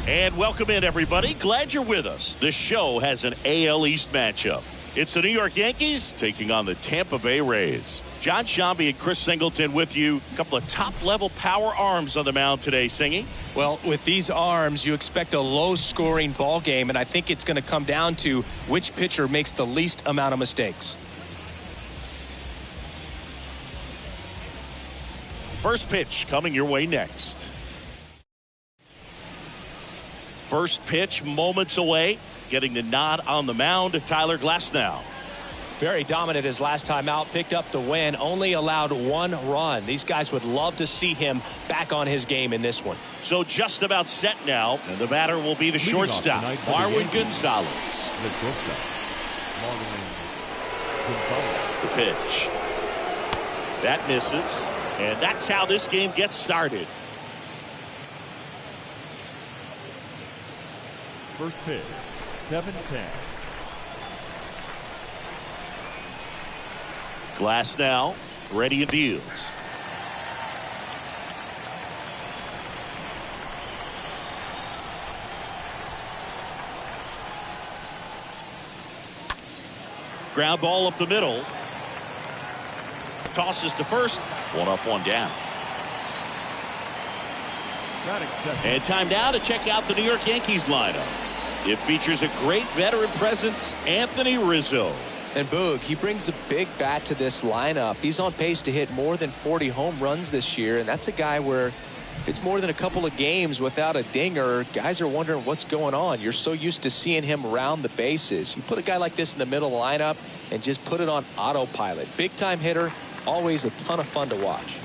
And welcome in, everybody. Glad you're with us. The show has an AL East matchup. It's the New York Yankees taking on the Tampa Bay Rays. John Shambi and Chris Singleton with you. A couple of top-level power arms on the mound today, Singy. Well, with these arms, you expect a low-scoring ball game, and I think it's going to come down to which pitcher makes the least amount of mistakes. First pitch coming your way next. First pitch moments away. Getting the nod on the mound, Tyler Glasnow. Very dominant his last time out. Picked up the win. Only allowed 1 run. These guys would love to see him back on his game in this one. So just about set now. And the batter will be the shortstop, Barwin Gonzalez. The pitch. That misses. And that's how this game gets started. First pitch, 7-10. Glasnow ready and deals. Ground ball up the middle. Tosses to first. 1 up, 1 down. And time now to check out the New York Yankees lineup. It features a great veteran presence, Anthony Rizzo. And Boog, he brings a big bat to this lineup. He's on pace to hit more than 40 home runs this year, and that's a guy where if it's more than a couple of games without a dinger, guys are wondering what's going on. You're so used to seeing him round the bases. You put a guy like this in the middle of the lineup and just put it on autopilot. Big-time hitter, always a ton of fun to watch.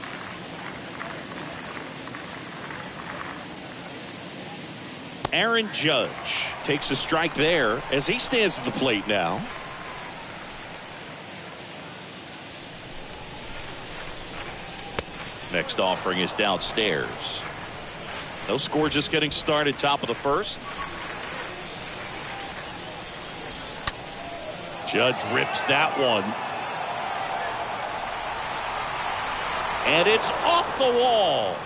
Aaron Judge takes a strike there as he stands at the plate now. Next offering is downstairs. No score, just getting started, top of the first. Judge rips that one. And it's off the wall.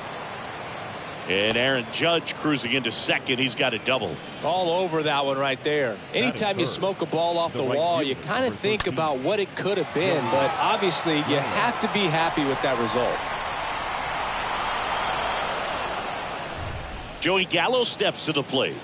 And Aaron Judge cruising into second. He's got a double. All over that one right there. Anytime you smoke a ball off the wall, you kind of think about what it could have been. But obviously, you have to be happy with that result. Joey Gallo steps to the plate.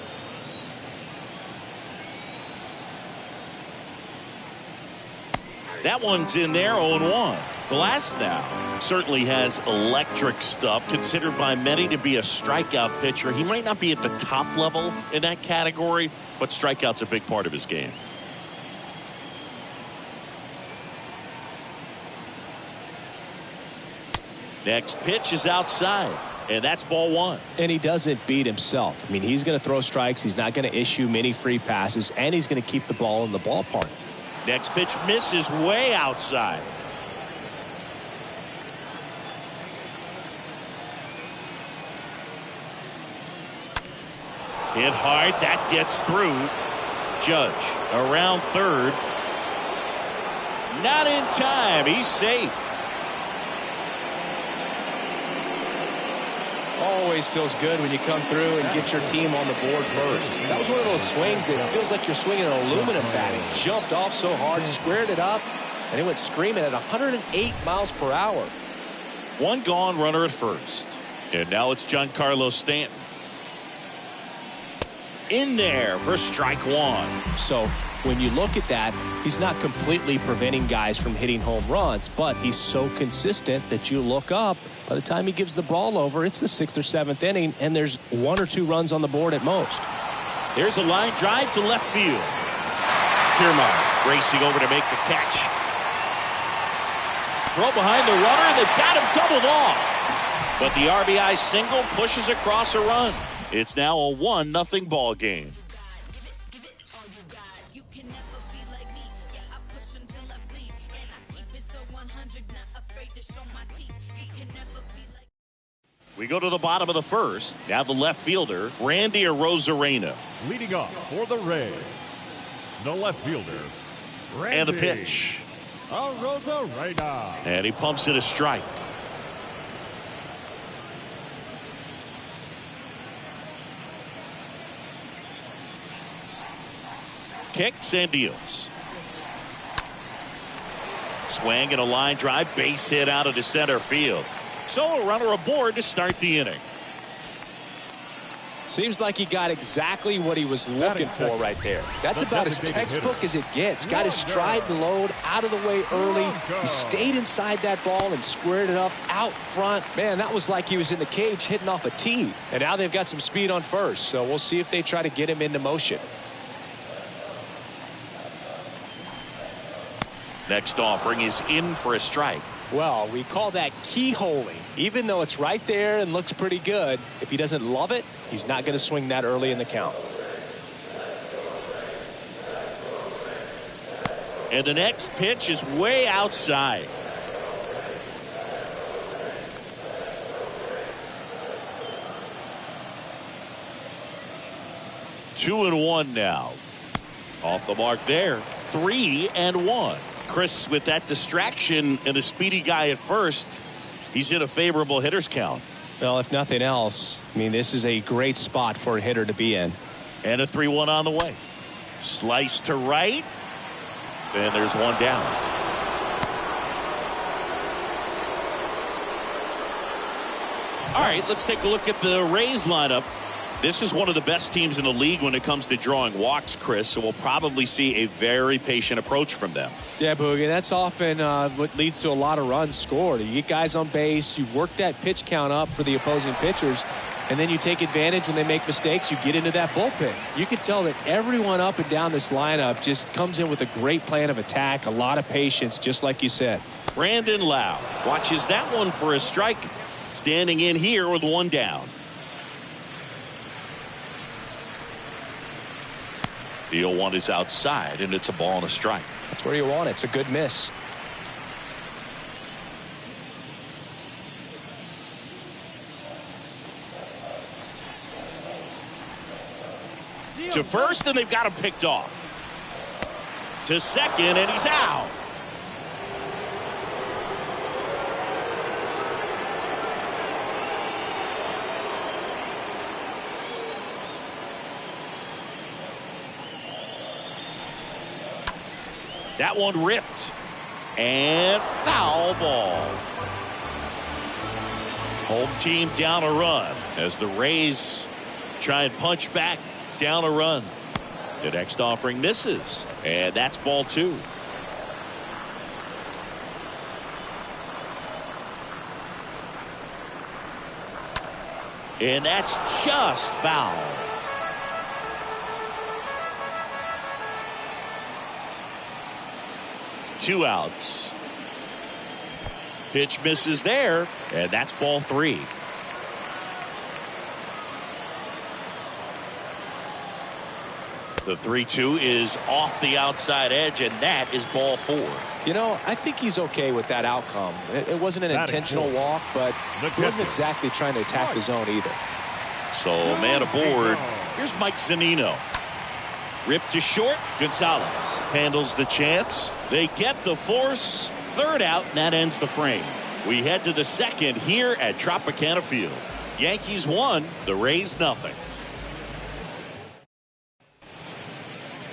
That one's in there, 0-1. Glasnow certainly has electric stuff, considered by many to be a strikeout pitcher. He might not be at the top level in that category, but strikeout's a big part of his game. Next pitch is outside, and that's ball 1. And he doesn't beat himself. I mean, he's going to throw strikes. He's not going to issue many free passes, and he's going to keep the ball in the ballpark. Next pitch misses way outside. Hit hard. That gets through. Judge around third. Not in time. He's safe. Always feels good when you come through and get your team on the board first. That was one of those swings that feels like you're swinging an aluminum bat. It jumped off so hard, squared it up, and it went screaming at 108 miles per hour. 1 gone, runner at first. And now it's Giancarlo Stanton. In there for strike 1. So when you look at that, he's not completely preventing guys from hitting home runs, but he's so consistent that you look up. By the time he gives the ball over, it's the 6th or 7th inning, and there's 1 or 2 runs on the board at most. There's a line drive to left field. Kiermaier racing over to make the catch. Throw behind the runner, and they've got him doubled off. But the RBI single pushes across a run. It's now a 1-0 ball game. We go to the bottom of the first. Now the left fielder, Randy Arozarena. Leading off for the Rays, the left fielder, Randy. And the pitch. Arozarena. And he pumps it a strike. kicks and deals. Swing and a line drive, base hit out of the center field. So a runner aboard to start the inning. Seems like he got exactly what he was looking for right there. That's about as textbook as it gets. Got his stride and load out of the way early. He stayed inside that ball and squared it up out front. Man, that was like he was in the cage hitting off a tee. And now they've got some speed on first, so we'll see if they try to get him into motion. Next offering is in for a strike. Well, we call that keyholing. Even though it's right there and looks pretty good, if he doesn't love it, he's not going to swing that early in the count. And the next pitch is way outside. Two and one now. Off the mark there. 3-1. Chris, with that distraction and a speedy guy at first, he's in a favorable hitter's count. Well, if nothing else, I mean, this is a great spot for a hitter to be in. And a 3-1 on the way. Slice to right. And there's one down. All right, let's take a look at the Rays lineup. This is one of the best teams in the league when it comes to drawing walks, Chris, so we'll probably see a very patient approach from them. Yeah, Boogie, that's often what leads to a lot of runs scored. You get guys on base, you work that pitch count up for the opposing pitchers, and then you take advantage when they make mistakes. You get into that bullpen. You can tell that everyone up and down this lineup just comes in with a great plan of attack, a lot of patience, just like you said. Brandon Lau watches that one for a strike, standing in here with one down. The 0-1 is outside, and it's a ball and a strike. That's where you want it. It's a good miss. To first, and they've got him picked off. To second, and he's out. That one ripped. And foul ball. Home team down a run as the Rays try and punch back down a run. The next offering misses. And that's ball two. And that's just foul. Two outs. Pitch misses there, and that's ball three. The 3-2 is off the outside edge, and that is ball four. You know, I think he's okay with that outcome. It wasn't an intentional walk, but he wasn't exactly trying to attack the zone either. So, man aboard. Here's Mike Zunino. Ripped to short. Gonzalez handles the chance. They get the force. Third out, and that ends the frame. We head to the second here at Tropicana Field. Yankees 1, the Rays nothing.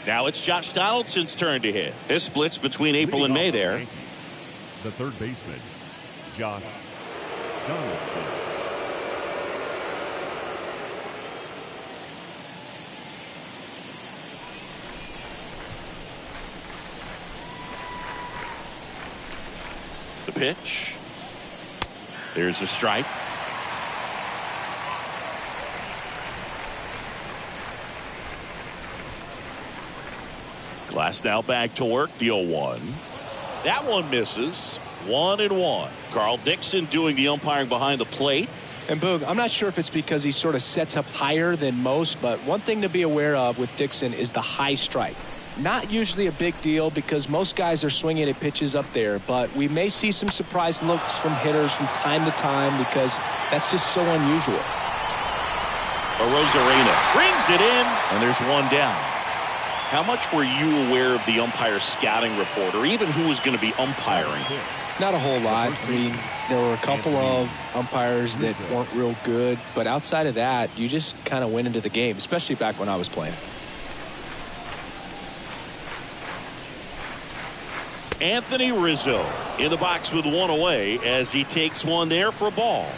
Now it's Josh Donaldson's turn to hit. This splits between April and May there. The third baseman, Josh Donaldson. The pitch. There's a strike. Glass now back to work. The 0-1. That one misses. 1-1. Carl Dixon doing the umpiring behind the plate. And Boog, I'm not sure if it's because he sort of sets up higher than most, but one thing to be aware of with Dixon is the high strike. Not usually a big deal because most guys are swinging at pitches up there, but we may see some surprise looks from hitters from time to time because that's just so unusual. Rosarena brings it in, and there's one down. How much were you aware of the umpire scouting report, or even who was going to be umpiring? Not a whole lot. I mean, there were a couple of umpires that weren't real good, but outside of that, you just kind of went into the game, especially back when I was playing. Anthony Rizzo in the box with one away as he takes one there for a ball.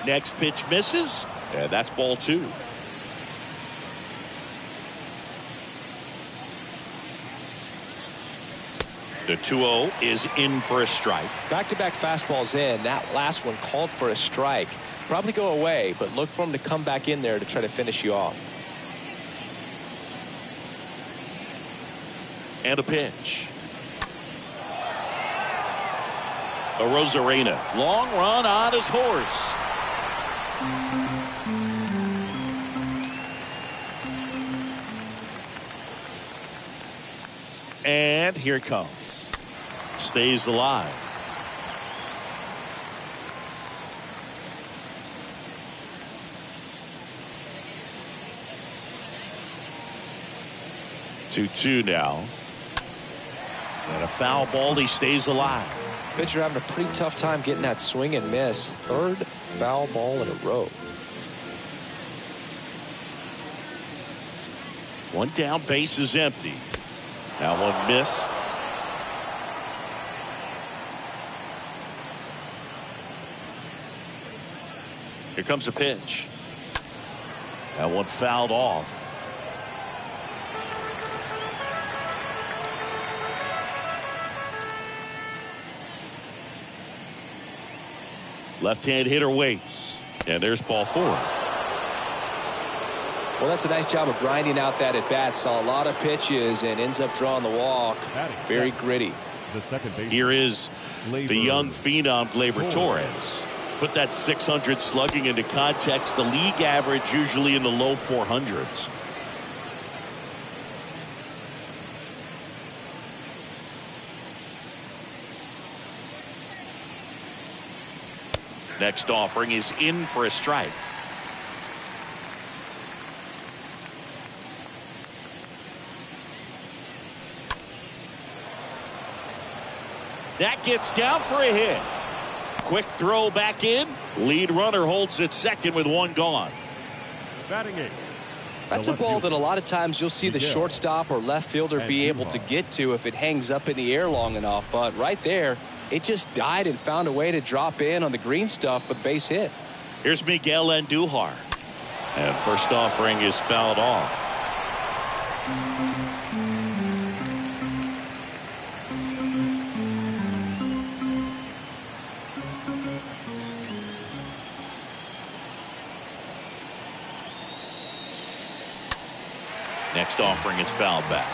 Next pitch misses, and that's ball 2. The 2-0 is in for a strike. Back-to-back fastballs in. That last one called for a strike. Probably go away, but look for him to come back in there to try to finish you off. And a pitch. A Rosarena. Long run on his horse. And here it comes. Stays alive. Two now. And a foul ball. He stays alive. Pitcher having a pretty tough time getting that swing and miss. 3rd foul ball in a row. One down, base is empty. That one missed. Here comes a pitch. That one fouled off. Left-hand hitter waits. And there's ball 4. Well, that's a nice job of grinding out that at bat. Saw a lot of pitches and ends up drawing the walk. Very gritty. The second base. Here is the young phenom Gleyber Torres. Put that 600 slugging into context. The league average usually in the low 400s. Next offering is in for a strike. That gets down for a hit. Quick throw back in. Lead runner holds at second with one gone. Batting 8. That's a ball that a lot of times you'll see the shortstop or left fielder be able to get to if it hangs up in the air long enough. But right there, it just died and found a way to drop in on the green stuff with base hit. Here's Miguel Andujar. And first offering is fouled off. Next offering is fouled back.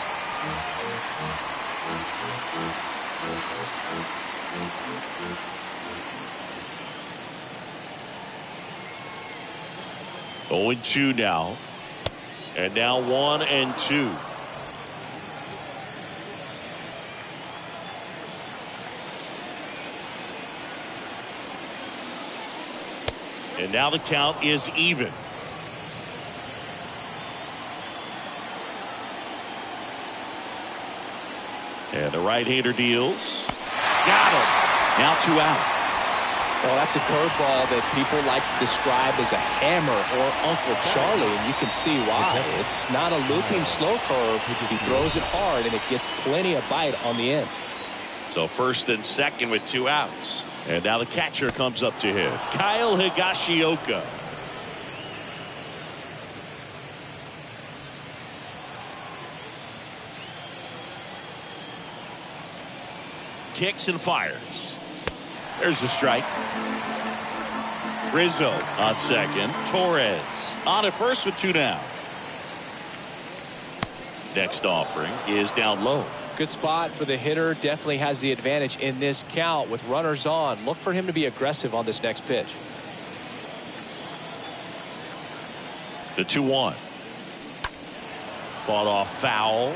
Oh, 0-2 now. And now 1-2. And now the count is even. And the right-hander deals. Got him. Now 2 out. Well, that's a curveball that people like to describe as a hammer or Uncle Charlie, and you can see why. It's not a looping slow curve. He throws it hard, and it gets plenty of bite on the end. So first and second with 2 outs. And now the catcher comes up to him. Kyle Higashioka. Kicks and fires. There's the strike. Rizzo on second. Torres on at first with 2 down. Next offering is down low. Good spot for the hitter. Definitely has the advantage in this count with runners on. Look for him to be aggressive on this next pitch. The 2-1. Fought off foul.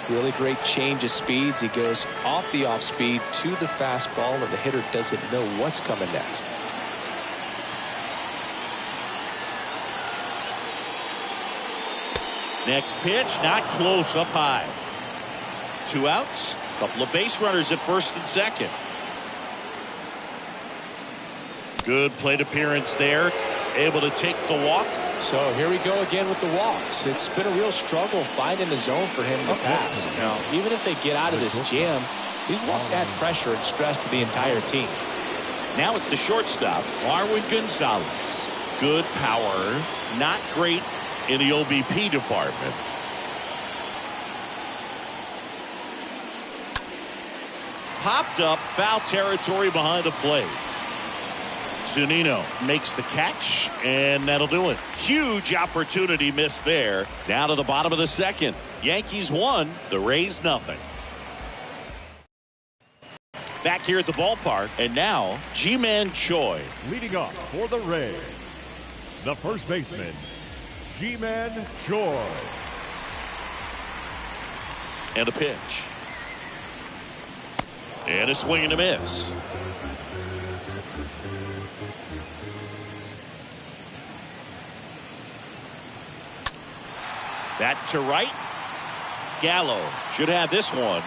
Really great change of speeds. He goes off the off speed to the fastball, and the hitter doesn't know what's coming next. Next pitch, not close, up high. 2 outs, a couple of base runners at first and second. Good plate appearance there. Able to take the walk. So here we go again with the walks. It's been a real struggle finding the zone for him in the past. Now, even if they get out of this jam, these walks add pressure and stress to the entire team. Now it's the shortstop, Barwin Gonzalez. Good power, not great in the OBP department. Popped up, foul territory behind the plate. Zunino makes the catch, and that'll do it. Huge opportunity missed there. Down to the bottom of the second. Yankees 1, the Rays nothing. Back here at the ballpark, and now Ji-Man Choi. Leading off for the Rays, the first baseman, Ji-Man Choi. And a pitch. And a swing and a miss. That to right. Gallo should have this one.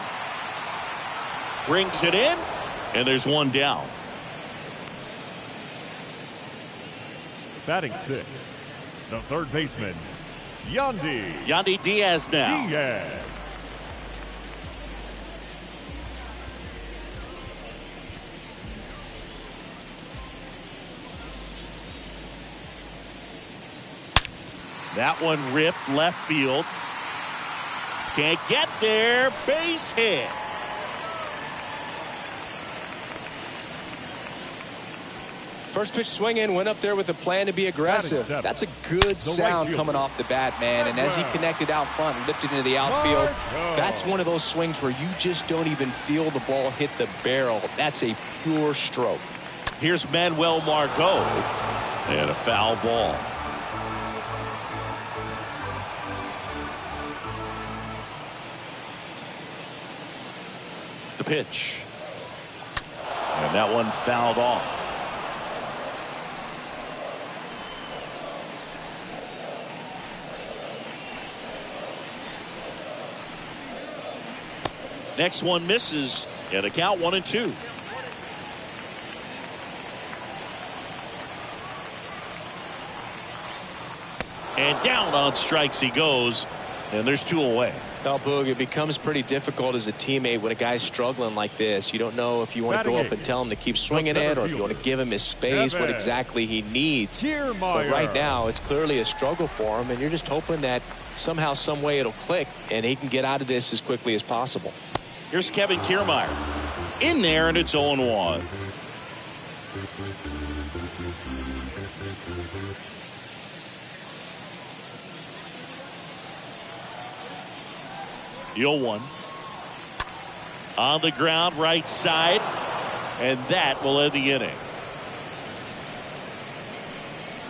Brings it in, and there's one down. Batting sixth, the third baseman, Yandi Diaz now. Diaz. That one ripped left field. Can't get there. Base hit. First pitch swing in, went up there with a plan to be aggressive. That's a good sound coming off the bat, man. And as he connected out front and lifted into the outfield, that's one of those swings where you just don't even feel the ball hit the barrel. That's a pure stroke. Here's Manuel Margot. And a foul ball. The pitch. And that one fouled off. Next one misses, and the count 1-2. And down on strikes he goes, and there's two away. Well, Boog, it becomes pretty difficult as a teammate when a guy's struggling like this. You don't know if you want to go up and tell him to keep swinging it, or if you want to give him his space, what exactly he needs. But right now, it's clearly a struggle for him, and you're just hoping that somehow, some way it'll click, and he can get out of this as quickly as possible. Here's Kevin Kiermaier. In there, and it's 0-1. The 0-1. On the ground, right side. And that will end the inning.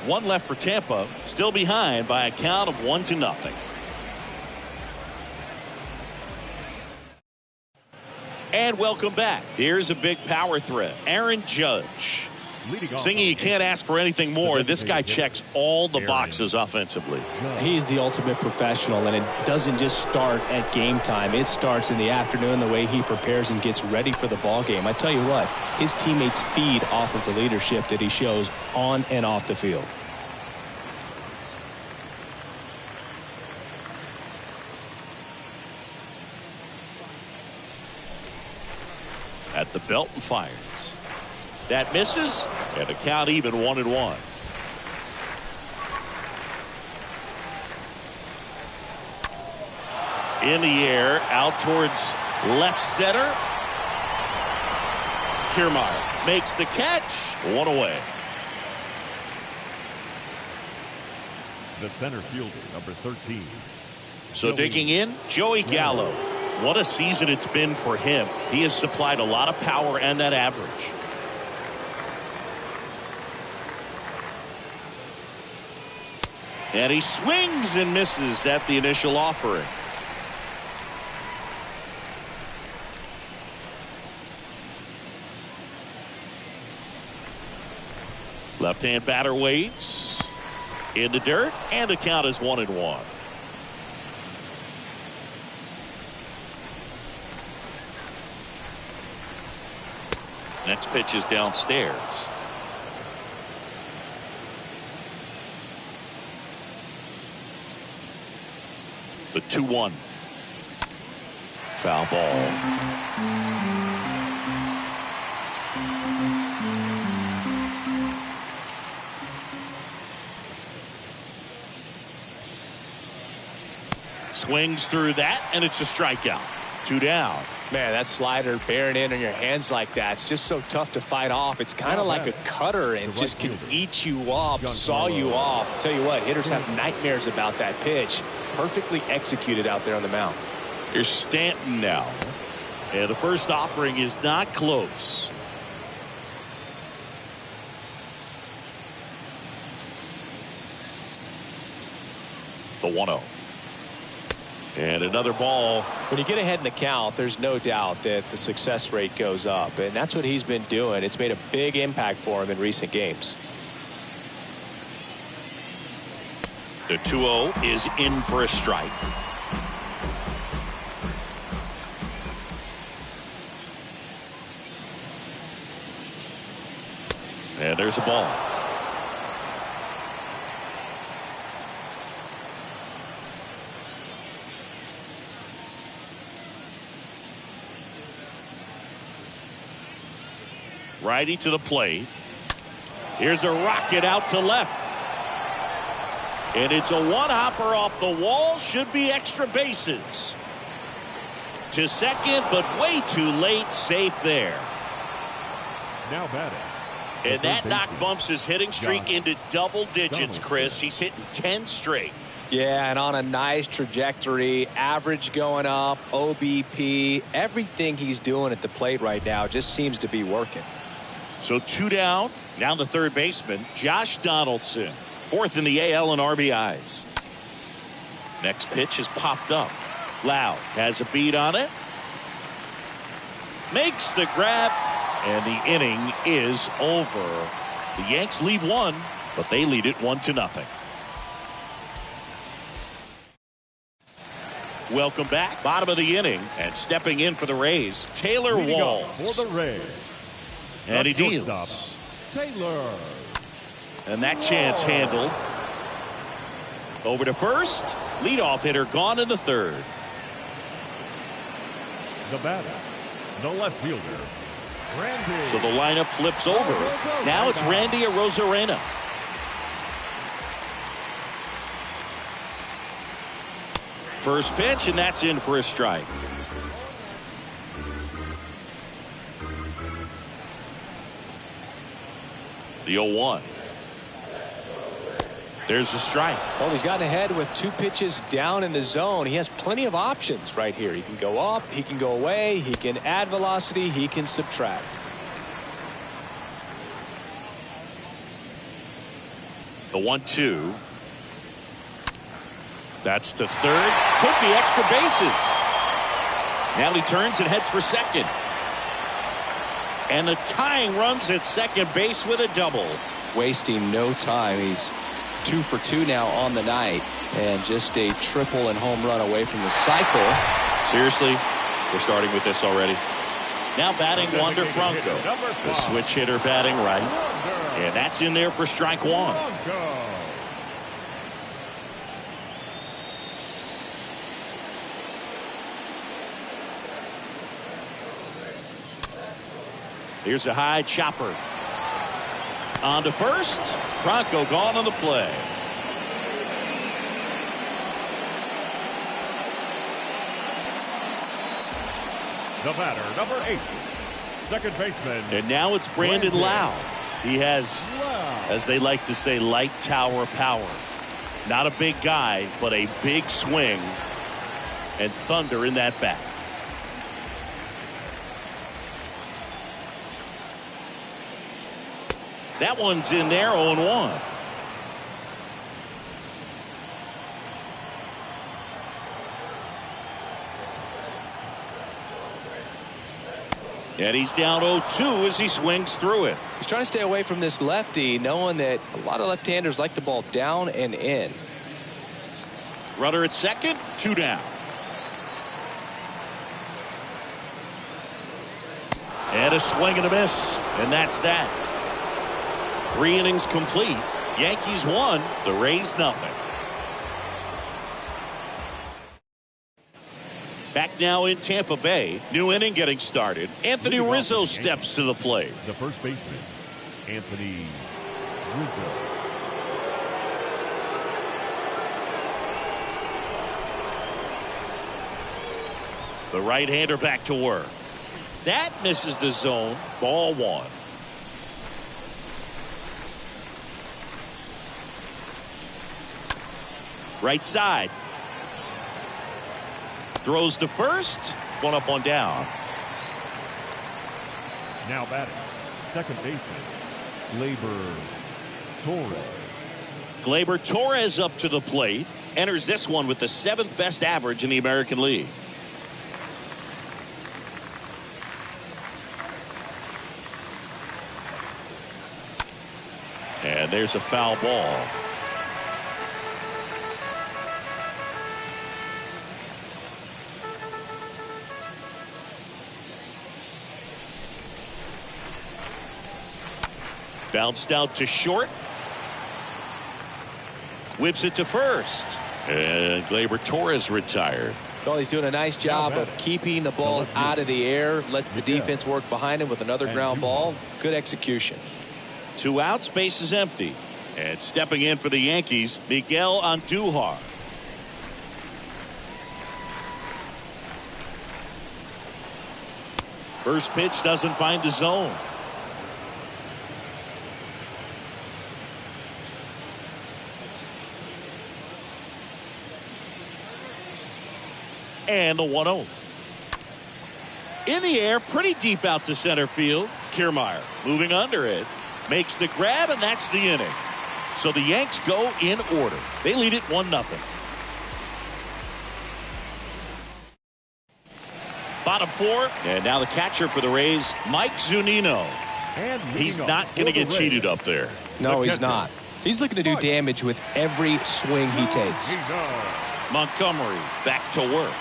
One left for Tampa. Still behind by a count of 1-0. And welcome back. Here's a big power threat. Aaron Judge. Singing, you can't ask for anything more. This guy checks all the boxes offensively. He's the ultimate professional, and it doesn't just start at game time. It starts in the afternoon, the way he prepares and gets ready for the ball game. I tell you what, his teammates feed off of the leadership that he shows on and off the field. At the belt and fires. That misses, and the count even 1-1. In the air, out towards left center. Kiermaier makes the catch. One away. The center fielder, number 13. So digging in, Joey Gallo. What a season it's been for him. He has supplied a lot of power and that average. And he swings and misses at the initial offering. Left-hand batter waits. In the dirt, and the count is 1-1. Next pitch is downstairs. 2-1. Foul ball. Swings through that, and it's a strikeout. 2 down. Man, that slider bearing in on your hands like that, it's just so tough to fight off. It's kind of like a cutter and just can eat you up, saw you off. Tell you what, hitters have nightmares about that pitch. Perfectly executed out there on the mound. Here's Stanton now. Yeah, the first offering is not close. The 1-0. And another ball. When you get ahead in the count, there's no doubt that the success rate goes up, and that's what he's been doing. It's made a big impact for him in recent games. The 2-0 is in for a strike. And there's a ball. Righty to the plate. Here's a rocket out to left. And it's a one-hopper off the wall. Should be extra bases. To second, but way too late. Safe there. Now batting. And that knock bumps his hitting streak into double digits, Chris. He's hitting 10 straight. Yeah, and on a nice trajectory. Average going up, OBP. Everything he's doing at the plate right now just seems to be working. So 2 down. Now the third baseman, Josh Donaldson. 4th in the AL in RBIs. Next pitch is popped up. Loud has a beat on it. Makes the grab. And the inning is over. The Yanks lead 1, but they lead it 1-0. Welcome back. Bottom of the inning. And stepping in for the Rays, Taylor Walls. For the Rays. And he deals. Taylor. And that chance handled. Over to first. Leadoff hitter gone in the third. The batter, the left fielder, Randy. So the lineup flips over. Now it's Randy Arozarena. First pitch, and that's in for a strike. The 0-1. There's a strike. Well, he's gotten ahead with 2 pitches down in the zone. He has plenty of options right here. He can go up, he can go away, he can add velocity, he can subtract. The 1-2. That's to third. Could be extra bases. Now he turns and heads for second. And the tying runs at second base with a double. Wasting no time. He's 2 for 2 now on the night, and just a triple and home run away from the cycle. Seriously, we're starting with this already. Now batting Wander Franco. The switch hitter batting right. And that's in there for strike 1. Here's a high chopper. On to first. Franco gone on the play. The batter, number 8, second baseman. And now it's Brandon Lowe. He has, as they like to say, light tower power. Not a big guy, but a big swing and thunder in that bat. That one's in there, 0-1. And he's down 0-2 as he swings through it. He's trying to stay away from this lefty, knowing that a lot of left-handers like the ball down and in. Runner at second, 2 down. And a swing and a miss. And that's that. 3 innings complete. Yankees 1, the Rays nothing. Back now in Tampa Bay. New inning getting started. Anthony Rizzo steps to the plate. The first baseman, Anthony Rizzo. The right-hander back to work. That misses the zone. Ball one. Right side. Throws to first. One up, one down. Now batting, second baseman, Gleyber Torres up to the plate. Enters this one with the 7th best average in the American League. And there's a foul ball. Bounced out to short. Whips it to first. And Gleyber Torres retired. Well, he's doing a nice job of keeping the ball out of the air. Lets the defense work behind him with another ground ball. Good execution. 2 outs, base is empty. And stepping in for the Yankees, Miguel Andujar. First pitch doesn't find the zone. And the 1-0. In the air, pretty deep out to center field. Kiermaier moving under it. Makes the grab, and that's the inning. So the Yanks go in order. They lead it 1-0. Bottom 4, and now the catcher for the Rays, Mike Zunino. And he's not going to get cheated up there. No, he's not. He's looking to do damage with every swing he takes. Montgomery back to work.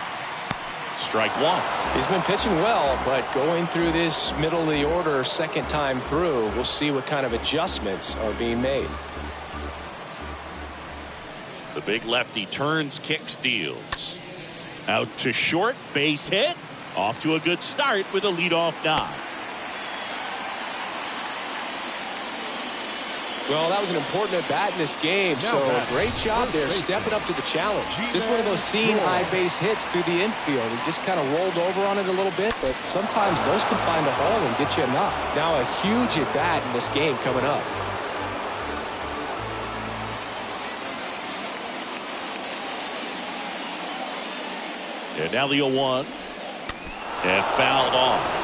Strike one. He's been pitching well, but going through this middle of the order second time through, we'll see what kind of adjustments are being made. The big lefty turns, kicks, deals. Out to short, base hit. Off to a good start with a leadoff dive. Well, that was an important at bat in this game, so great job there stepping up to the challenge. Just one of those seeing high base hits through the infield. He just kind of rolled over on it a little bit, but sometimes those can find a hole and get you a knock. Now a huge at bat in this game coming up. And now the 0-1. And fouled off.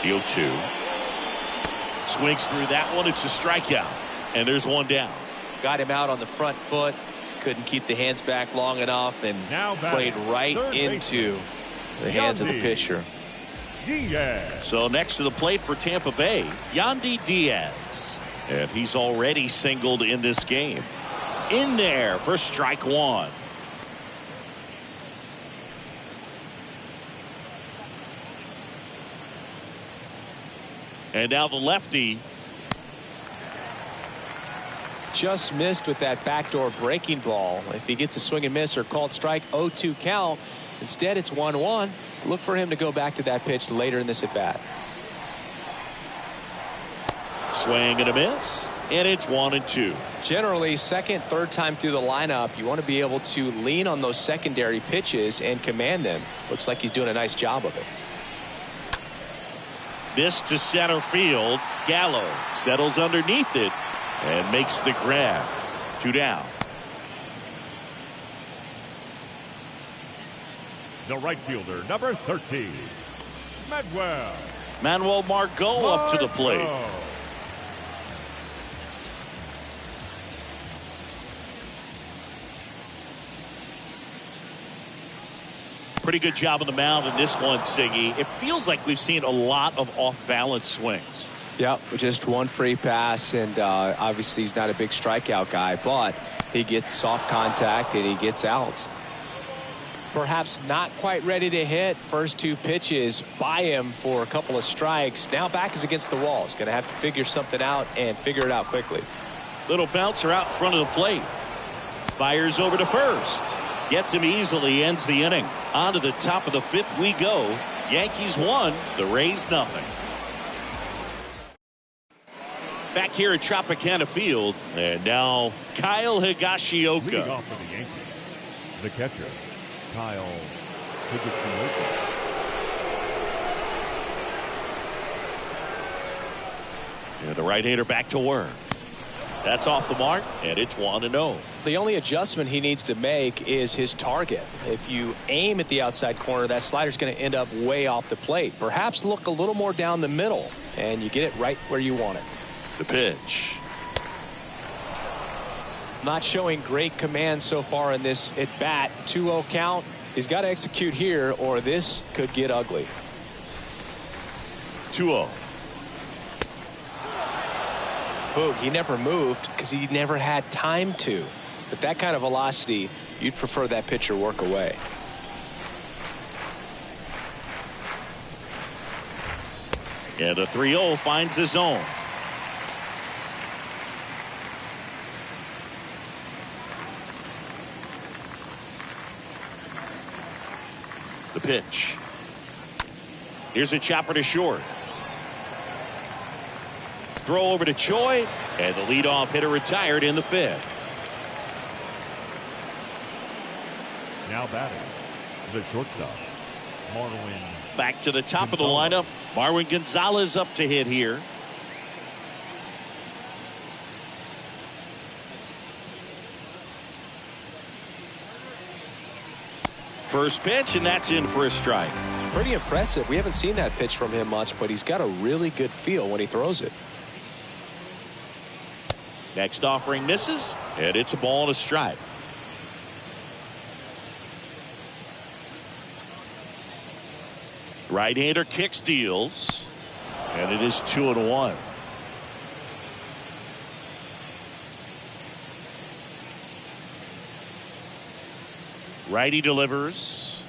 The 0-2. Swings through that one. It's a strikeout. And there's one down. Got him out on the front foot. Couldn't keep the hands back long enough and played right into the hands of the pitcher. Diaz. So next to the plate for Tampa Bay, Yandi Diaz. And he's already singled in this game. In there for strike one. And now the lefty. Just missed with that backdoor breaking ball. If he gets a swing and miss or called strike, 0-2 count. Instead, it's 1-1. Look for him to go back to that pitch later in this at bat. Swing and a miss. And it's 1-2. Generally, second, third time through the lineup, you want to be able to lean on those secondary pitches and command them. Looks like he's doing a nice job of it. This to center field. Gallo settles underneath it and makes the grab. 2 down. The right fielder, number 13, Manuel Margot up to the plate. Pretty good job on the mound in this one, Siggy. It feels like we've seen a lot of off-balance swings. Yep, just one free pass, and obviously he's not a big strikeout guy, but he gets soft contact and he gets outs. perhaps not quite ready to hit. First two pitches by him for a couple of strikes. Now back is against the wall. He's going to have to figure something out and figure it out quickly. Little bouncer out in front of the plate. Fires over to first. Gets him easily, ends the inning. On to the top of the fifth we go. Yankees 1, the Rays nothing. Back here at Tropicana Field, and now Kyle Higashioka. Leading off for the Yankees, the catcher, Kyle Higashioka. And the right-hander back to work. That's off the mark, and it's 1-0. The only adjustment he needs to make is his target. If you aim at the outside corner, that slider's going to end up way off the plate. Perhaps look a little more down the middle, and you get it right where you want it. The pitch. Not showing great command so far in this at bat. 2-0 count. He's got to execute here, or this could get ugly. 2-0. Boog, he never moved because he never had time to. But that kind of velocity, you'd prefer that pitcher work away. Yeah, the 3-0 finds the zone. The pitch. Here's a chopper to short. Throw over to Choi, and the leadoff hitter retired in the fifth. Now batting, the shortstop, Barwin. Back to the top of the lineup. Barwin Gonzalez up to hit here. First pitch, and that's in for a strike. Pretty impressive. We haven't seen that pitch from him much, but he's got a really good feel when he throws it. Next offering misses, and it's a ball and a strike. Right-hander kicks, deals, and it is 2-1. Righty delivers.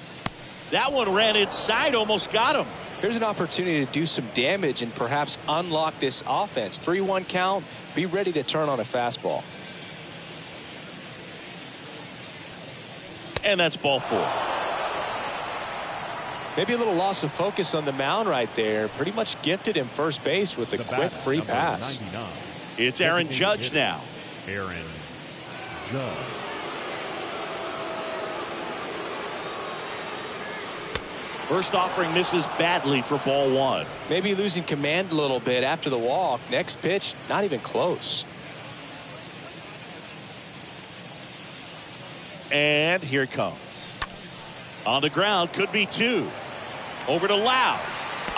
That one ran inside, almost got him. Here's an opportunity to do some damage and perhaps unlock this offense. 3-1 count. Be ready to turn on a fastball. And that's ball 4. Maybe a little loss of focus on the mound right there. Pretty much gifted him first base with a quick free pass. 99. It's Aaron Judge now. Aaron Judge. First offering misses badly for ball 1. Maybe losing command a little bit after the walk. Next pitch, not even close. And here it comes. On the ground, could be 2. Over to Lau.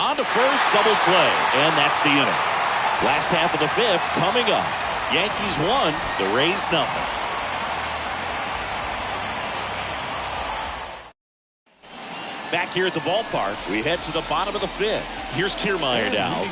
On to first, double play. And that's the inning. Last half of the fifth coming up. Yankees 1, the Rays nothing. Back here at the ballpark, we head to the bottom of the fifth. Here's Kiermaier now.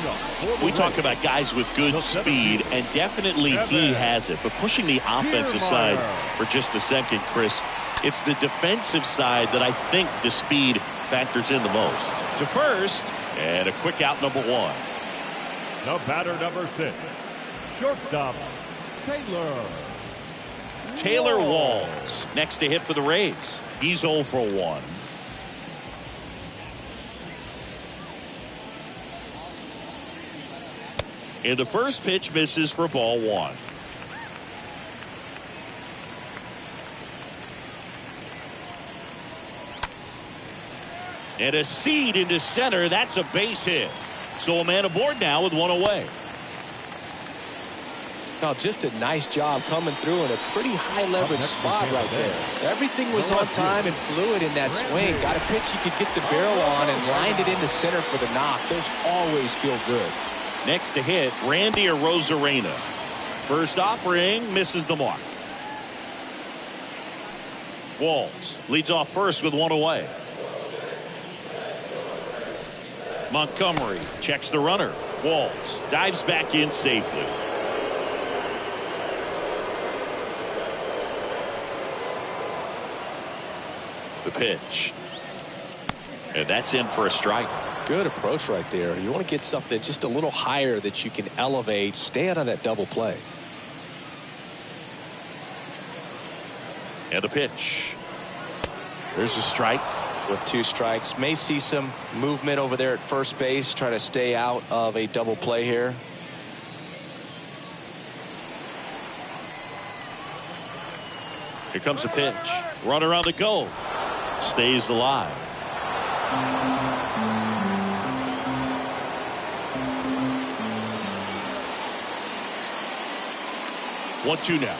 We talk about guys with good speed, and definitely he has it. But pushing the offense aside for just a second, Chris, it's the defensive side that I think the speed factors in the most. To first, and a quick out, number 1. The batter, number 6, shortstop, Taylor Walls next to hit for the Rays. He's 0 for 1. And the first pitch misses for ball 1. And a seed into center. That's a base hit. So a man aboard now with 1 away. Now just a nice job coming through in a pretty high leverage spot right there. Everything was on time and fluid in that swing. Got a pitch you could get the barrel on and lined it into center for the knock. Those always feel good. Next to hit, Randy Arozarena. First offering misses the mark. Walls leads off first with 1 away. Montgomery checks the runner. Walls dives back in safely. The pitch. And that's in for a strike. Good approach right there. You want to get something just a little higher that you can elevate. Stay out of that double play. And the pitch. There's a strike. With 2 strikes. May see some movement over there at first base. Try to stay out of a double play here. Here comes the pitch. Runner on the go. Stays alive. One-two now.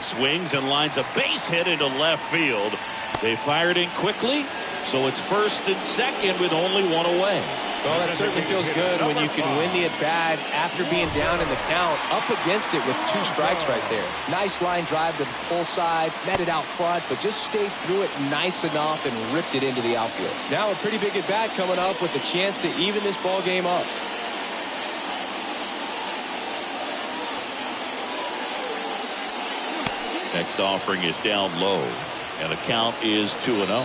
Swings and lines a base hit into left field. They fired in quickly, so it's first and second with only 1 away. Well, that certainly feels good when you can win the at-bat after being down in the count, up against it with 2 strikes right there. Nice line drive to the full side, met it out front, but just stayed through it nice enough and ripped it into the outfield. Now a pretty big at-bat coming up with a chance to even this ball game up. Next offering is down low, and the count is 2-0.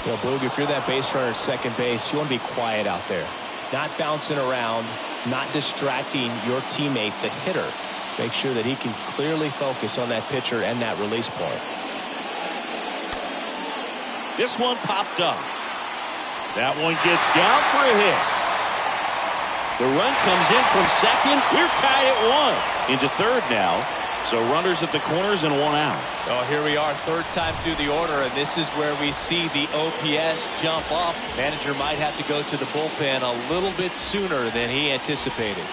You know, Boog, if you're that base runner at second base, you want to be quiet out there. Not bouncing around, not distracting your teammate, the hitter. Make sure that he can clearly focus on that pitcher and that release point. This one popped up. That one gets down for a hit. The run comes in from second. We're tied at 1. Into third now. So runners at the corners and 1 out. Oh, here we are, third time through the order, and this is where we see the OPS jump up. Manager might have to go to the bullpen a little bit sooner than he anticipated.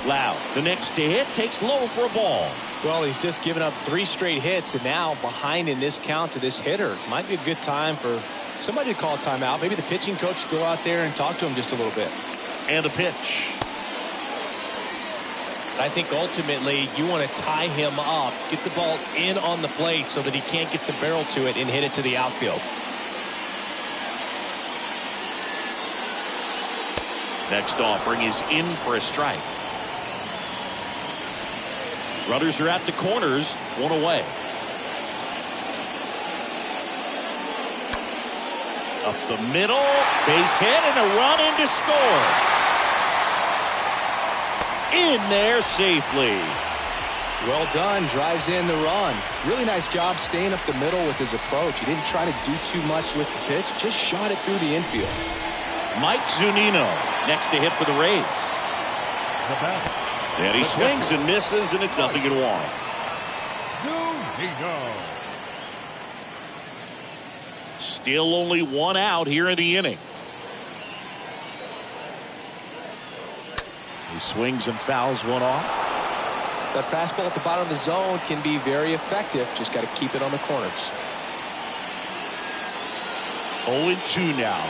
Loud, the next to hit, takes low for a ball. Well, he's just given up 3 straight hits, and now behind in this count to this hitter. Might be a good time for somebody to call a timeout. Maybe the pitching coach go out there and talk to him just a little bit. And the pitch. I think ultimately you want to tie him up, get the ball in on the plate so that he can't get the barrel to it and hit it to the outfield. Next offering is in for a strike. Runners are at the corners, 1 away. Up the middle, base hit, and a run in to score. In there safely. Well done, drives in the run. Really nice job staying up the middle with his approach. He didn't try to do too much with the pitch, just shot it through the infield. Mike Zunino next to hit for the Rays. And he swings and misses, and it's 0-1. Still only 1 out here in the inning. He swings and fouls one off. That fastball at the bottom of the zone can be very effective. Just got to keep it on the corners. 0-2 now.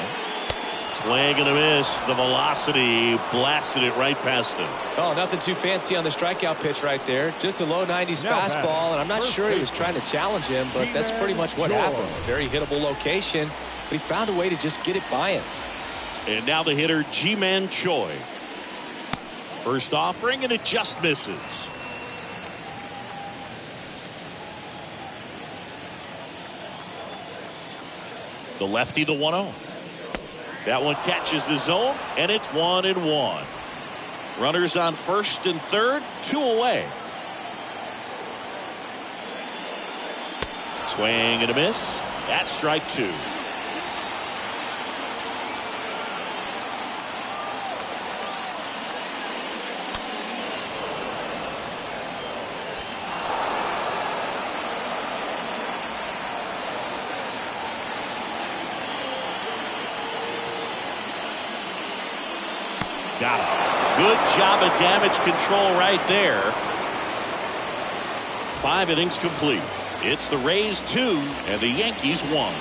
Swing and a miss. The velocity blasted it right past him. Oh, nothing too fancy on the strikeout pitch right there. Just a low 90s fastball, and I'm not sure he was trying to challenge him, but that's pretty much what happened. Very hittable location, but he found a way to just get it by him. And now the hitter, Ji-Man Choi. First offering, and it just misses. The lefty, the 1-0. That one catches the zone, and it's 1-1. Runners on first and third, 2 away. Swing and a miss. That's strike 2. Got it. Good job of damage control right there. 5 innings complete. It's the Rays 2 and the Yankees 1.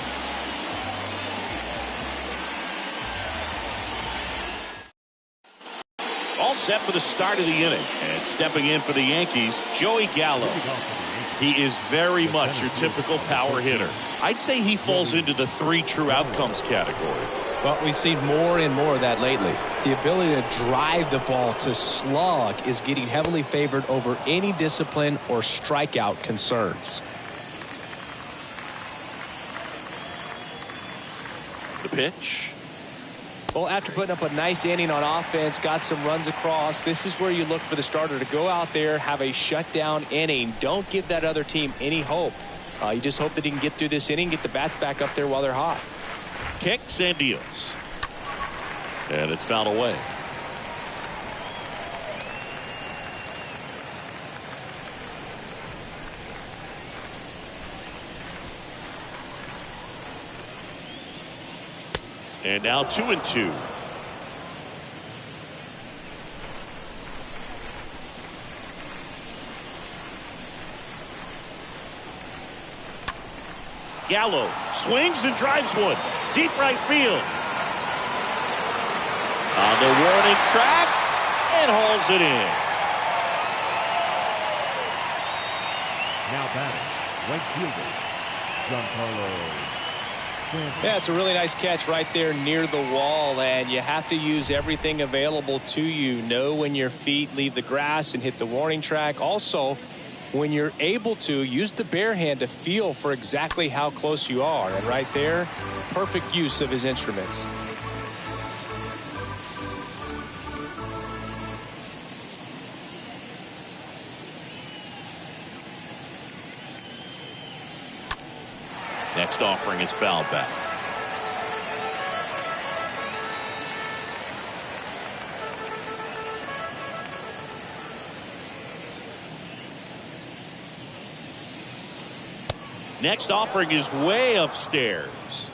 All set for the start of the inning. And stepping in for the Yankees, Joey Gallo. He is very much your typical power hitter. I'd say he falls into the 3 true outcomes category. Well, we've seen more and more of that lately. The ability to drive the ball to slug is getting heavily favored over any discipline or strikeout concerns. The pitch. Well, after putting up a nice inning on offense, got some runs across, this is where you look for the starter to go out there, have a shutdown inning. Don't give that other team any hope. You just hope that he can get through this inning, get the bats back up there while they're hot. Kicks and deals. And it's fouled away. And now 2-2. Gallo swings and drives one. Deep right field. On the warning track and hauls it in. Now batting, right fielder, Giancarlo. Yeah, it's a really nice catch right there near the wall, and you have to use everything available to you. Know when your feet leave the grass and hit the warning track. Also, when you're able to, use the bare hand to feel for exactly how close you are. And right there, perfect use of his instruments. Next offering is fouled back. Next offering is way upstairs.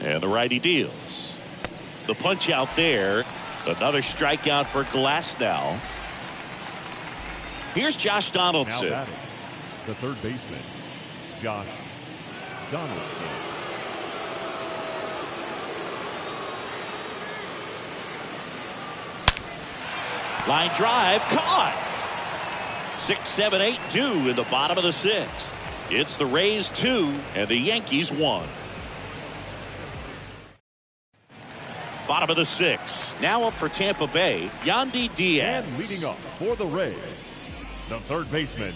And the righty deals. The punch out there. Another strikeout for Glasnow. Here's Josh Donaldson. Now batting, the third baseman, Josh Donaldson. Line drive caught. 6, 7, 8 due in the bottom of the 6th. It's the Rays 2 and the Yankees 1. Bottom of the 6th. Now up for Tampa Bay, Yandi Diaz. And leading up for the Rays, the third baseman,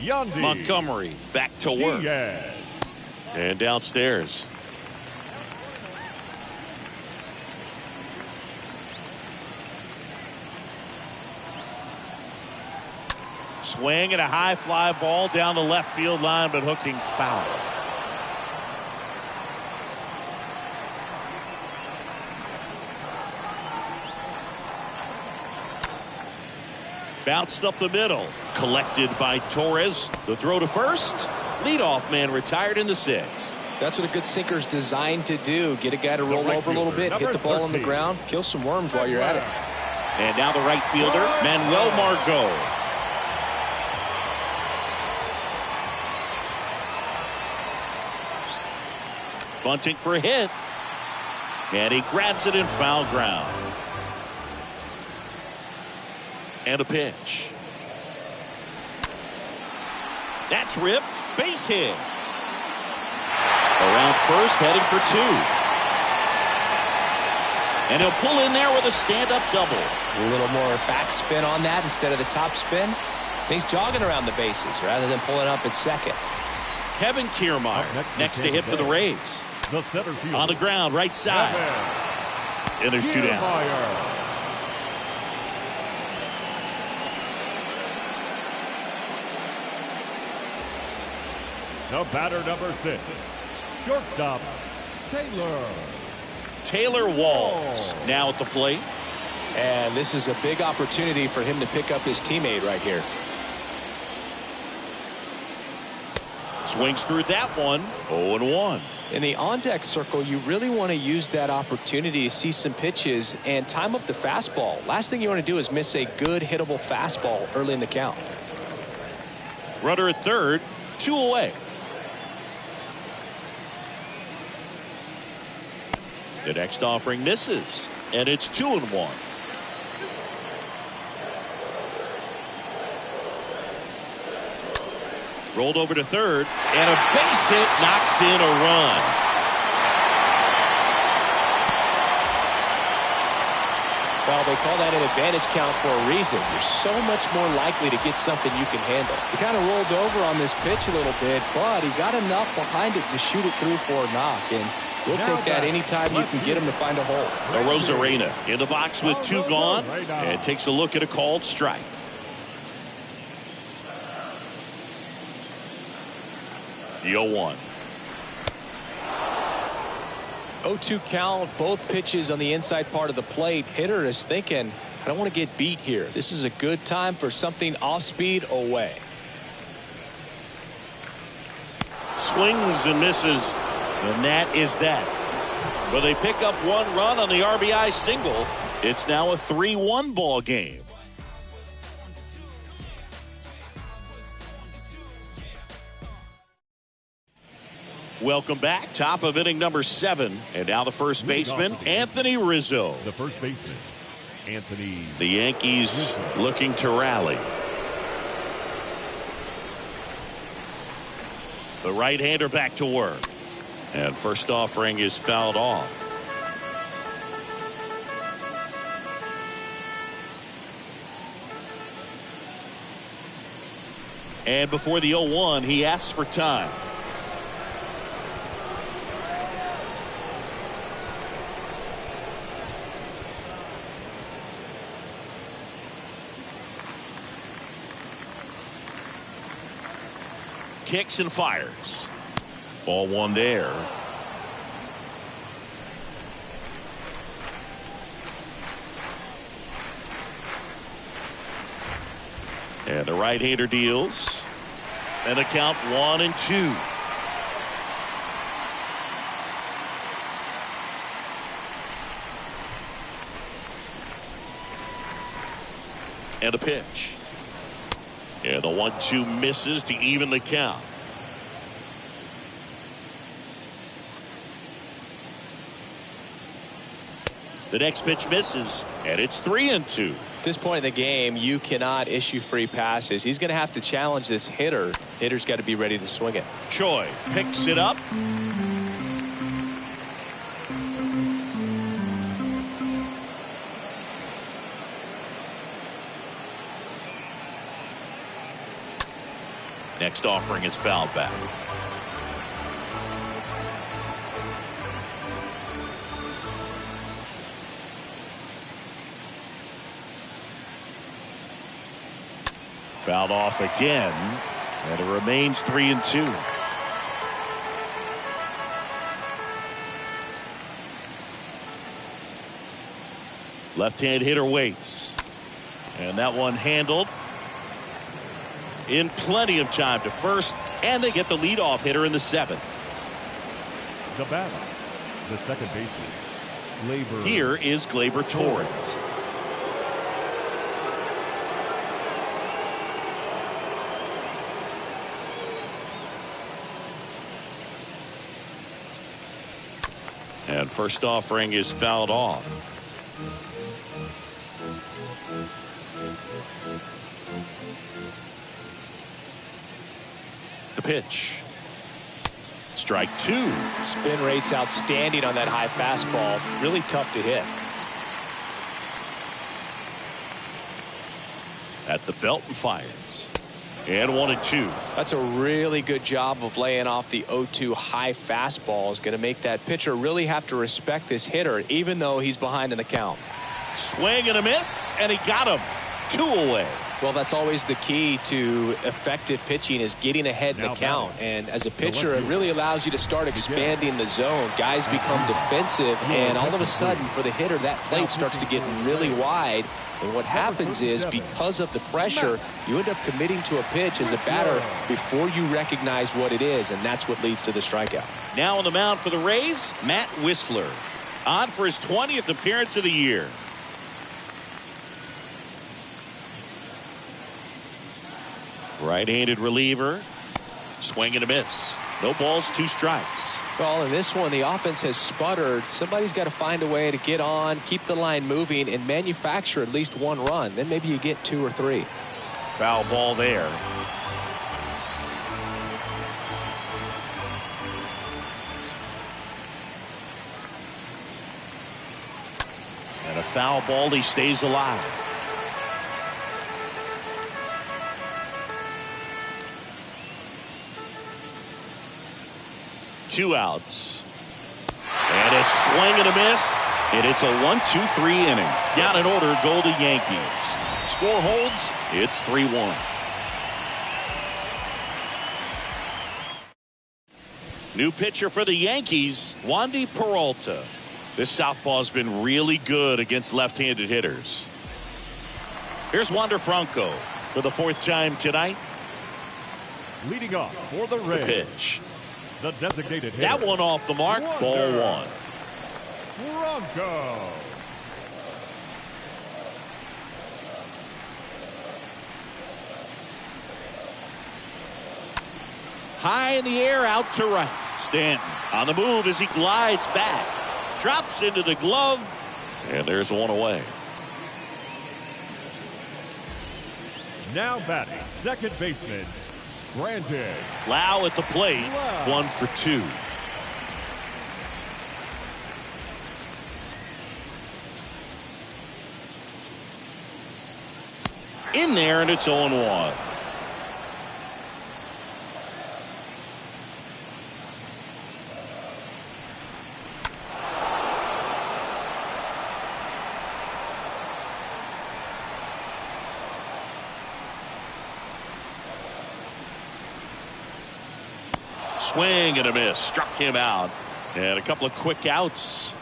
Yandi. Montgomery back to work. Diaz. And downstairs. Swing and a high fly ball down the left field line, but hooking foul. Bounced up the middle. Collected by Torres. The throw to first. Leadoff man retired in the 6th. That's what a good sinker's designed to do. Get a guy to roll over a little bit, hit the ball on the ground, kill some worms while you're at it. And now the right fielder, Manuel Margot. Bunting for a hit. And he grabs it in foul ground. And a pitch. That's ripped. Base hit. Around first, heading for 2. And he'll pull in there with a stand-up double. A little more backspin on that instead of the top spin. And he's jogging around the bases rather than pulling up at second. Kevin Kiermaier next to hit for the Rays. The center field. On the ground, right side. And there's 2 down. The batter number 6, shortstop, Taylor Walls now at the plate. And this is a big opportunity for him to pick up his teammate right here. Swings through that one. 0-1. In the on-deck circle, you really want to use that opportunity to see some pitches and time up the fastball. Last thing you want to do is miss a good hittable fastball early in the count. Runner at third, 2 away. The next offering misses, and it's 2-1. Rolled over to third, and a base hit knocks in a run. Well, they call that an advantage count for a reason. You're so much more likely to get something you can handle. He kind of rolled over on this pitch a little bit, but he got enough behind it to shoot it through for a knock, and we'll take that anytime you can get him to find a hole. Rosarena in the box with 2 gone, and takes a look at a called strike. The 0-1. 0-2 count, both pitches on the inside part of the plate. Hitter is thinking, I don't want to get beat here. This is a good time for something off speed away. Swings and misses, and that is that. But they pick up 1 run on the RBI single. It's now a 3-1 ball game. Welcome back. Top of inning number 7. And now the first baseman, Anthony Rizzo. The first baseman, Anthony. The Yankees looking to rally. The right-hander back to work. And first offering is fouled off. And before the 0-1, he asks for time. Kicks and fires. Ball 1 there. And the right-hander deals. And the count 1-2. And a pitch. And the 1-2 misses to even the count. The next pitch misses, and it's 3-2. At this point in the game, you cannot issue free passes. He's going to have to challenge this hitter. Hitter's got to be ready to swing it. Choi picks it up. Next offering is fouled back. Fouled off again, and it remains 3-2. Left-hand hitter waits, and that one handled in plenty of time to first, and they get the leadoff hitter in the 7th. The batter, the second baseman, Gleyber. Here is Gleyber Torres. And first offering is fouled off. The pitch. Strike 2. Spin rate's outstanding on that high fastball. Really tough to hit. At the belt and fires. And 1-2. That's a really good job of laying off the 0-2 high fastball. Is going to make that pitcher really have to respect this hitter, even though he's behind in the count. Swing and a miss, and he got him. 2 away. Well, that's always the key to effective pitching, is getting ahead in the count. And as a pitcher, it really allows you to start expanding the zone. Guys become defensive, and all of a sudden, for the hitter, that plate starts to get really wide. And what happens is, because of the pressure, you end up committing to a pitch as a batter before you recognize what it is, and that's what leads to the strikeout. Now on the mound for the Rays, Matt Whistler, on for his 20th appearance of the year. Right-handed reliever. Swing and a miss. No balls, 2 strikes. Well, in this one, the offense has sputtered. Somebody's got to find a way to get on, keep the line moving, and manufacture at least 1 run. Then maybe you get 2 or 3. Foul ball there. And a foul ball. He stays alive. Two outs. And a swing and a miss. And it's a 1-2-3 inning. Down in order, goal to Yankees. Score holds. It's 3-1. New pitcher for the Yankees, Wandy Peralta. This southpaw's been really good against left-handed hitters. Here's Wander Franco for the 4th time tonight. Leading off for the Rays. Pitch. The designated hitter. That one off the mark. Ball 1. Franco. High in the air, out to right. Stanton on the move as he glides back. Drops into the glove. And there's one away. Now batting, second baseman, Brandon. Lau at the plate. 1 for 2. In there, and it's 0-1. Swing and a miss. Struck him out. And a couple of quick outs.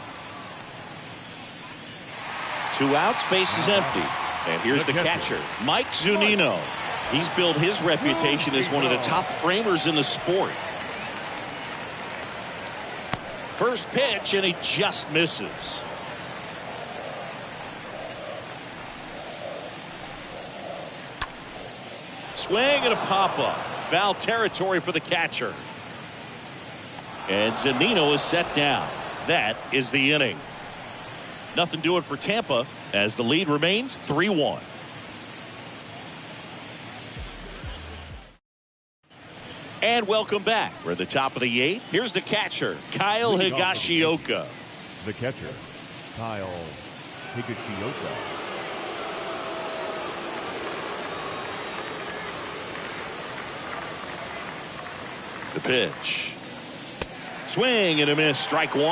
2 outs, base is empty. And here's the catcher, Mike Zunino. He's built his reputation as one of the top framers in the sport. First pitch, and he just misses. Swing and a pop-up. Foul territory for the catcher. And Zunino is set down. That is the inning. Nothing doing for Tampa as the lead remains 3-1. And welcome back. We're at the top of the 8th. Here's the catcher, Kyle Higashioka. The catcher, Kyle Higashioka. The pitch. Swing and a miss. Strike 1.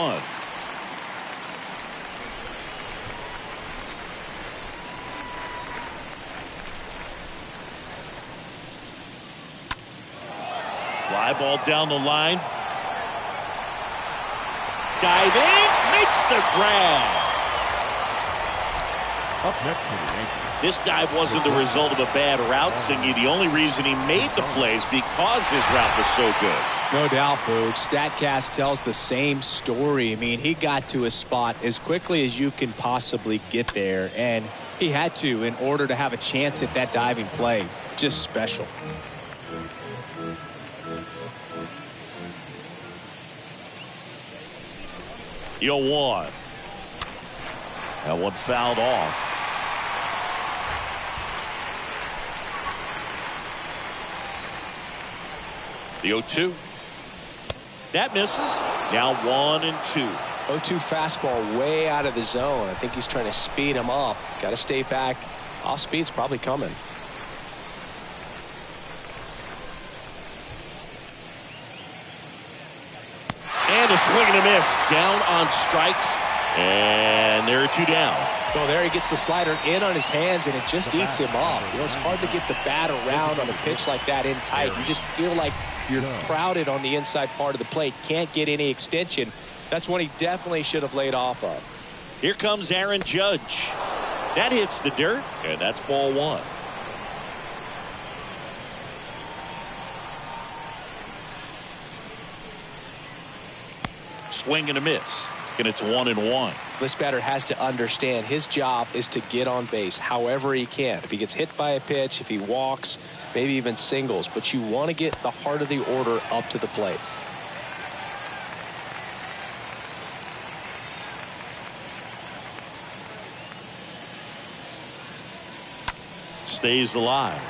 Fly ball down the line. Diving. Makes the grab. Up next for the Yankees. This dive wasn't the result of a bad route, Singy. The only reason he made the plays because his route was so good. No doubt, Boog. StatCast tells the same story. I mean, he got to his spot as quickly as you can possibly get there, and he had to in order to have a chance at that diving play. Just special. Yo, 1. That one fouled off. The 0-2. That misses. Now 1 and 2. 0-2 fastball way out of the zone. I think he's trying to speed him up. Got to stay back. Off speed's probably coming. And a swing and a miss. Down on strikes. And there are 2 down. Well, there he gets the slider in on his hands, and it just eats him off. You know, it's hard to get the bat around on a pitch like that in tight. You just feel like you're crowded on the inside part of the plate. Can't get any extension. That's one he definitely should have laid off of. Here comes Aaron Judge. That hits the dirt, and that's ball one. Swing and a miss, and it's 1-1. This batter has to understand his job is to get on base however he can. If he gets hit by a pitch, if he walks, maybe even singles, but you want to get the heart of the order up to the plate. Stays alive.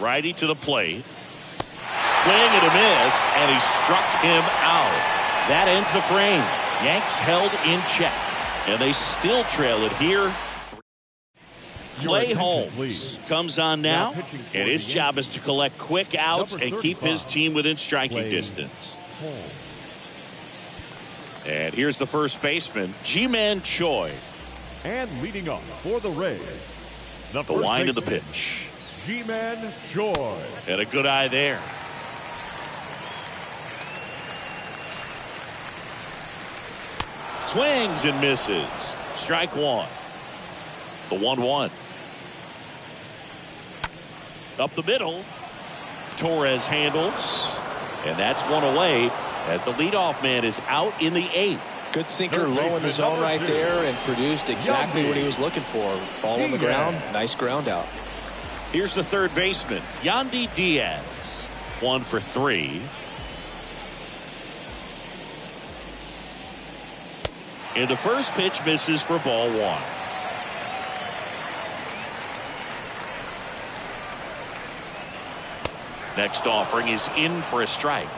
Righty to the plate. Swing and a miss, and he struck him out. That ends the frame. Yanks held in check, and they still trail it here. Clay Holmes comes on now, and his job is to collect quick outs and keep his team within striking distance. And here's the first baseman, Ji-Man Choi. And leading off for the Rays, The wind of the pitch. Ji-Man Choi. And a good eye there. Swings and misses. Strike one. The 1-1. Up the middle. Torres handles. And that's one away as the leadoff man is out in the 8th. Good sinker low in the zone right there and produced exactly what he was looking for. Ball on the ground. Nice ground out. Here's the third baseman, Yandi Diaz. 1 for 3. And the first pitch misses for ball one. Next offering is in for a strike.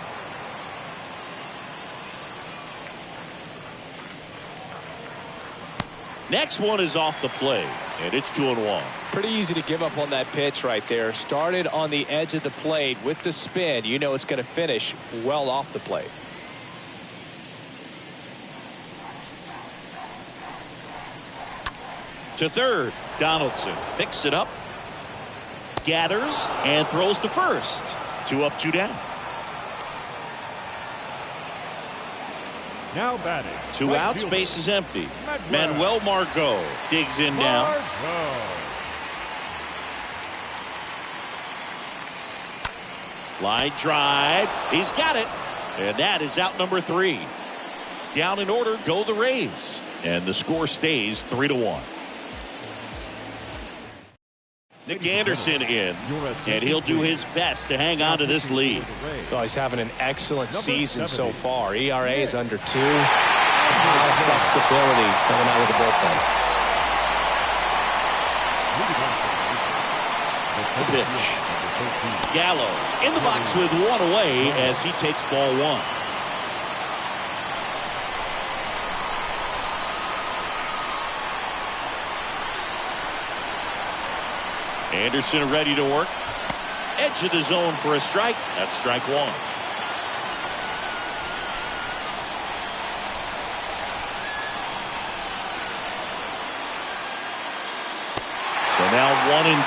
Next one is off the plate, and it's 2-1. Pretty easy to give up on that pitch right there. Started on the edge of the plate with the spin. You know it's going to finish well off the plate. To third, Donaldson picks it up, gathers, and throws to first. 2 up, 2 down. Now batting. 2 outs, base is empty. Manuel Margot digs in now. Line drive. He's got it. And that is out number 3. Down in order go the Rays. And the score stays 3-1. Nick Anderson in, and he'll do his best to hang on to this lead. Oh, he's having an excellent season so far. ERA is under 2. A lot of flexibility coming out of the bullpen. The pitch. Gallo in the box with 1 away as he takes ball 1. Anderson ready to work. Edge of the zone for a strike. That's strike 1. So now 1 and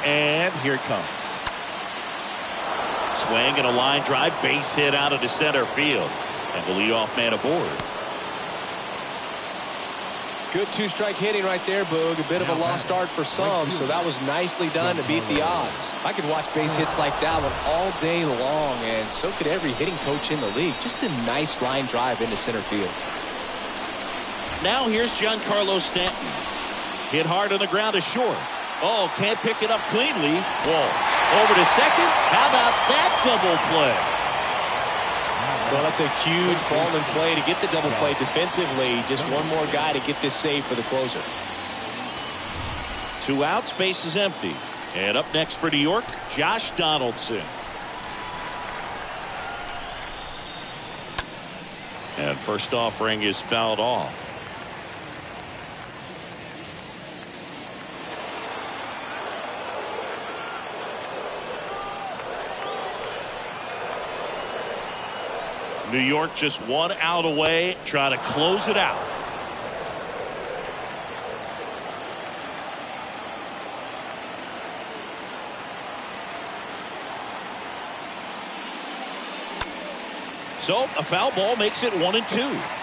2. And here it comes. Swing and a line drive. Base hit out of the center field. And the leadoff man aboard. Good 2-strike hitting right there, Boog. A bit of a lost start for some, so that was nicely done to beat the odds. I could watch base hits like that one all day long, and so could every hitting coach in the league. Just a nice line drive into center field. Now here's Giancarlo Stanton. Hit hard on the ground to short. Oh, can't pick it up cleanly. Whoa. Over to second. How about that double play? Well, that's a huge ball in play to get the double play defensively. Just one more guy to get this save for the closer. 2 outs, base is empty. And up next for New York, Josh Donaldson. And first offering is fouled off. New York just 1 out away, try to close it out. So a foul ball makes it 1-2.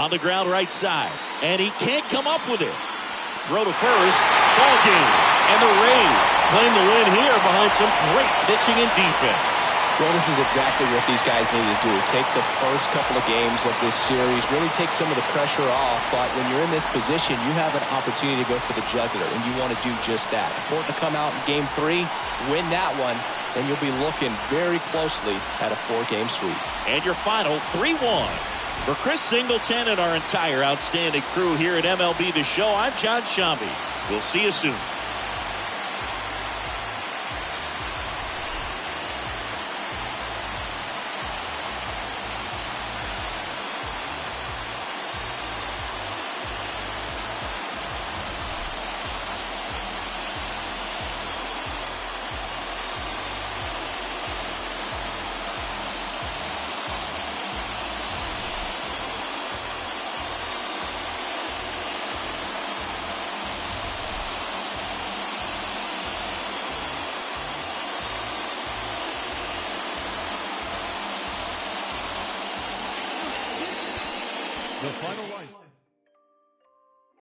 On the ground right side, and he can't come up with it. Throw to first, ball game, and the Rays claim the win here behind some great pitching and defense. Well, this is exactly what these guys need to do. Take the first couple of games of this series, really take some of the pressure off, but when you're in this position, you have an opportunity to go for the jugular, and you want to do just that. Important to come out in Game 3, win that one, then you'll be looking very closely at a 4-game sweep. And your final 3-1. For Chris Singleton and our entire outstanding crew here at MLB The Show, I'm John Shambi. We'll see you soon. The final line.